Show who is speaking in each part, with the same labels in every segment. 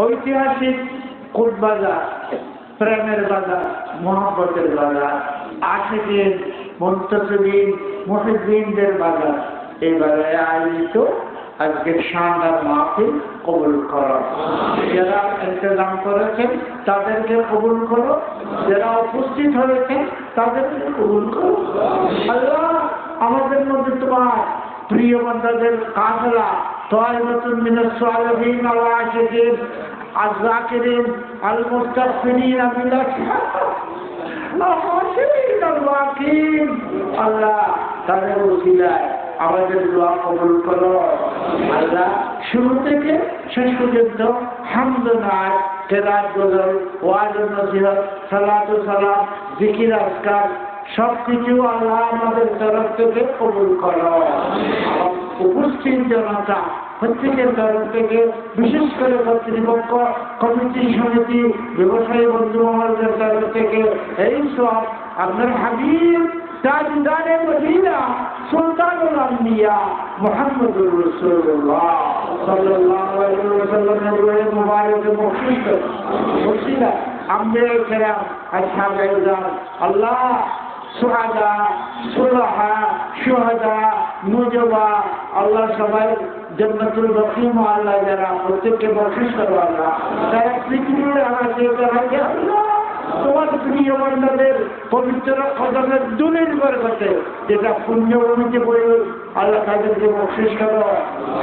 Speaker 1: ঐতিহাসিক কোট বাজার, প্রেমের বাজার, মোহাম্মতের বাজার, আশিকের মুনতাসিবিন মুহিব্বিনদের বাজার। এই বাজারে আয়োজিত আজকের শানদার মাহফিল কবুল করো। যারা ইন্তজাম করেছেন তাদেরকে কবুল করো, যারা উপস্থিত হয়েছেন তাদেরকে কবুল করো। আল্লাহ, আমাদের মধ্যে তোমার প্রিয় বান্দাদের কাফেলা তাইবাতুন মিনাস সালিহিন ওয়া আশিকিন আয-যাকিরিন আল-মুস্তাগফিরিন বিল-আশিকিন আল্লাহ, তাদের ওসিলায় আমাদের দোয়া কবুল করো। আল্লাহ, শুরু থেকে শেষ পর্যন্ত হামদ নাত, কেরাত, গজল, ওয়াজ, নসিহত, সালাত ও সালাম, জিকির, আজকার সবকিছু আল্লাহ আমাদের তরফ থেকে কবুল করো। উপস্থিত জনতা প্রত্যেকের তরফ থেকে, বিশেষ করে কর্তৃপক্ষ, কমিটি, সমিতি, ব্যবসায়ী বন্ধু মহলদের তরফ থেকে এই সব আপনার হাবিব তাজদারে মদিনা সুলতানুল আম্বিয়া মুহাম্মদুর রাসূলুল্লাহ সাল্লাল্লাহু আলাইহি ওয়াসাল্লামের রূহে মুবারকে মুর্শিদা আম্বিয়ায়ে কেরাম, আসহাবে ইকরাম, আল্লাহ সুহাদা, সুলাহা, শুহাদা, মুজবা, আল্লাহ সবাই জান্নাতুল বাকি আল্লাহ যারা প্রত্যেককে বরকত করো। আল্লাহ, তারা পৃথিবীর আকাশে থাকে আল্লাহ তোমার প্রিয় বান্দাদের পবিত্র কদমের দুলের বরকতে যেটা পুণ্যভূমিতে বই আল্লাহ তাদেরকে বরকত করো।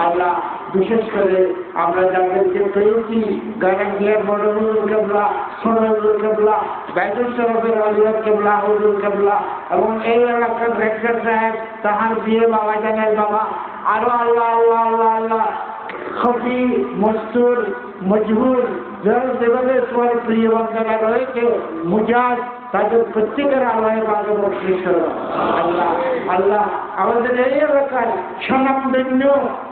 Speaker 1: আল্লাহ, বিশেষ করে আমরা যাদেরকে পেয়েছি গারাঙ্গিয়ার বড়হুল কেবলা, সোনারুল কেবলা, বাইতুল শরফের আলিয়ার কেবলা, হুজুর কেবলা এবং এই এলাকার রেক্টর সাহেব, তাহার বিয়ে বাবা জানের বাবা, আরো আল্লাহ আল্লাহ আল্লাহ আল্লাহ খফি, মস্তুর, মজহুর যেভাবে তোমার প্রিয় বান্দারা রয়েছে মুজাজ, তাদের প্রত্যেকের আল্লাহের বাগে বরকত করো। আল্লাহ আল্লাহ, আমাদের এই এলাকার স্বনামধন্য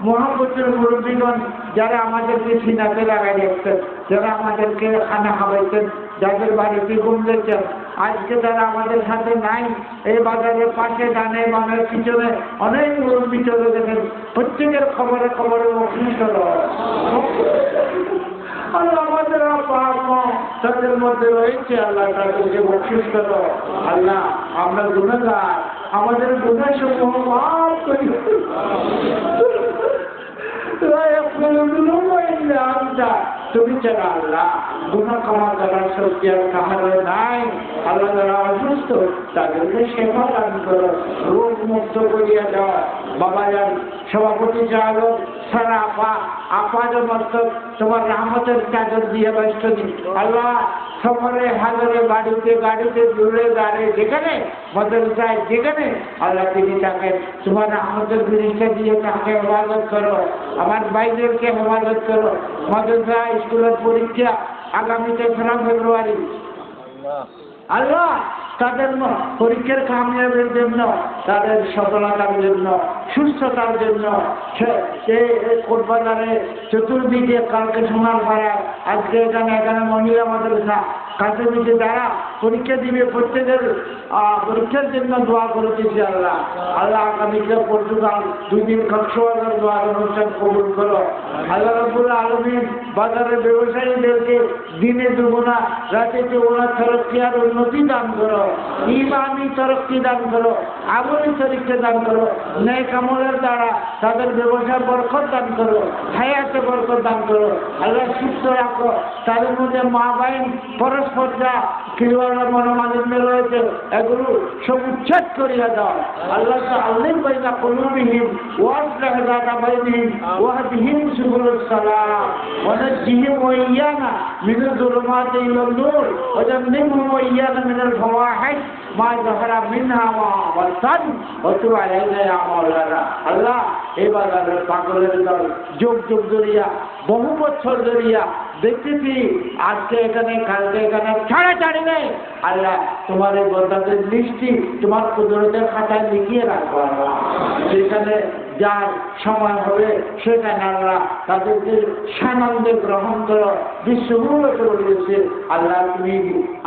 Speaker 1: মোহাম্মতের মুরব্বীগণ যারা আমাদেরকে সিনাতে লাগাই রাখতেন, যারা আমাদেরকে খানা খাওয়াইতেন, যাদের বাড়িতে ঘুমতেছেন, আজকে তারা আমাদের সাথে নাই। এই বাজারের পাশে, ডানে বামের পিছনে অনেক মুরব্বী চলে গেছেন, প্রত্যেকের খবরে খবরে বরকত করো। আল্লাহ, আমাদের তাদের মধ্যে রয়েছে, আল্লাহ তাদেরকে বরকত করো। আল্লাহ, আমরা গুনাহগার, আমাদের গুনাহ সমূহ মাফ করিও। তুমি ছাড়া আল্লাহ গুনাহ ক্ষমা করার শক্তি আর কাহারও নাই। আল্লাহ, যারা অসুস্থ তাদেরকে সেবা দান করো, রোগ মুক্ত করিয়া দাও। বাবা যান সভাপতি চালক সারা আপা মস্তক তোমার রহমতের চাদর দিয়ে ব্যস্ত দিন। আল্লাহ, সফরে হাজারে বাড়িতে গাড়িতে দূরে গাড়ি যেখানে মাদ্রাসায় যেখানে আল্লাহ তিনি তাকে তোমার রহমতের জিনিসটা দিয়ে তাকে হেফাজত করো। আমার ভাইদেরকে হেফাজত করো। মাদ্রাসা স্কুলের পরীক্ষা আগামীতে 3 ফেব্রুয়ারি, আল্লাহ তাদের পরীক্ষার কামিয়াবের জন্য, তাদের সফলতার জন্য, সুস্থতার জন্য কোটবাজারে চতুর্দিকে কালকে সোনার পাড়ায়, আজকে এখানে মহিলা মাদ্রাসা কাছে যারা পরীক্ষা দিবে প্রত্যেকের পরীক্ষার জন্য দোয়া করেছি। আল্লাহ আল্লাহ, আগামীতে পর্তুগাল 2 দিন কক্সবাজার দোয়ার অনুষ্ঠান কবুল করো। আল্লাহ রাব্বুল আলামিন বাজারের ব্যবসায়ীদেরকে দিনে দুগুণা রাতে চৌগুণা তরক্কি আর উন্নতি দান করো, ইমানি তরক্কি দান করো, আমলি তরিকা দান করো, নেক আমলের দ্বারা তাদের ব্যবসার বরকত দান করো, হায়াতে বরকত দান করো। আল্লাহ, সুস্থ রাখো। তাদের মধ্যে মা বাইন পরস্পর যা কিলোয়ার মনোমালিন্য রয়েছে এগুলো সব উচ্ছেদ করিয়া দাও। আল্লাহ, আল্লাহ বাইনা কুলুবিহিম ওয়াসলাহ যাতা বাইনিহিম ওয়াহদিহিম সুবুলুস সালাম ওয়ানাজ্জিহিম ওয়া ইয়্যানা মিনাজ যুলুমাতি ইলান নূর ওয়াজান্নিবহুম ওয়া ইয়্যানা মিনাল ফাওয়াহিশ মা যাহারা মিনহা ওয়া বাতান ওয়া তুব আলাইনা ইয়া মাওলানা। আল্লাহ, এই বাজারের পাগলের দল যুগ যুগ ধরিয়া, বহু বছর ধরিয়া দেখতেছি, আজকে এখানে কালকে এখানে ছাড়াছাড়ি নেই। আল্লাহ, তোমার এই বন্দাদের দৃষ্টি তোমার কুদরতের খাতায় লিখিয়ে রাখবো। সেখানে যার সময় হবে সেখানে আল্লাহ তাদেরকে সানন্দে গ্রহণ করো। বিশ্বগুলো রয়েছে আল্লাহ, তুমি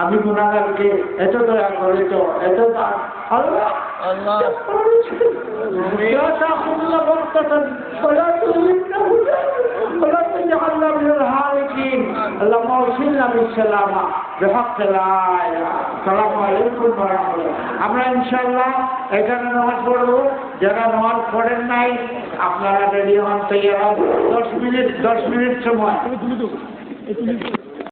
Speaker 1: আমি গুনাহগারকে এত দয়া করেছ, এত আল্লাহ আল্লাহ ولا تجعلنا من الهالكين اللهم اوصلنا بالسلامة بحق لا إله السلام عليكم ورحمة الله আমরা ইনশাআল্লাহ এখানে নামাজ পড়ব যারা নামাজ পড়েন নাই আপনারা রেডি হন তৈরি হন 10 মিনিট সময়